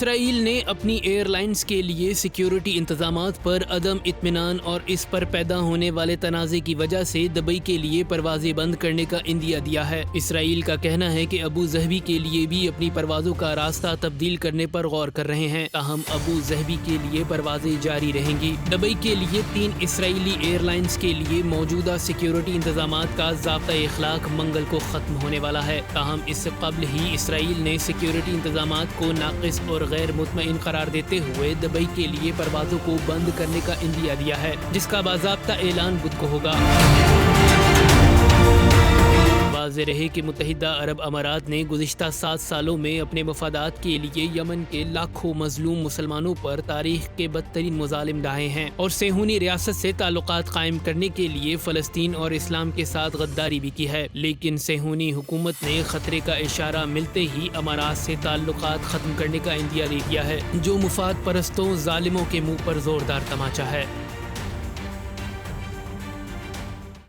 اسرائیل نے اپنی year lines کے لیے سیکیورٹی انتظامات پر عدم اطمینان اور اس پر پیدا ہونے والے تنازع کی وجہ سے دبئی کے لیے پروازیں بند کرنے کا عندیہ دیا ہے۔ اسرائیل کا کہنا ہے کہ ابو ظہبی کے لیے بھی اپنی پروازوں کا راستہ تبدیل کرنے پر غور کر رہے ہیں، تاہم ابو ظہبی کے لیے پروازیں جاری رہیں گی۔ دبئی کے لیے 3 اسرائیلی ایئر لائنز کے لیے موجودہ سیکیورٹی انتظامات کا ضابطۂ اخلاق منگل کو ختم ہونے والا ہے، تاہم اس سے قبل ہی اسرائیل نے سیکیورٹی انتظامات کو ناقص اور غیر مطمئن قرار دیتے ہوئے دبئی کے لیے پروازوں کو بند کرنے کا عندیہ دیا ہے، جس کا باضابطہ اعلان بدھ کو ہوگا۔ واضح رہے کہ متحدہ عرب امارات نے گزشتہ 7 سالوں میں اپنے مفادات کے لیے یمن کے لاکھوں مظلوم مسلمانوں پر تاریخ کے بدترین مظالم ڈھائے ہیں اور صہیونی ریاست سے تعلقات قائم کرنے کے لیے فلسطین اور اسلام کے ساتھ غداری بھی کی ہے، لیکن صہیونی حکومت نے خطرے کا اشارہ ملتے ہی امارات سے تعلقات ختم کرنے کا عندیہ دے دیا ہے، جو مفاد پرستوں ظالموں کے منہ پر زوردار تماچا ہے۔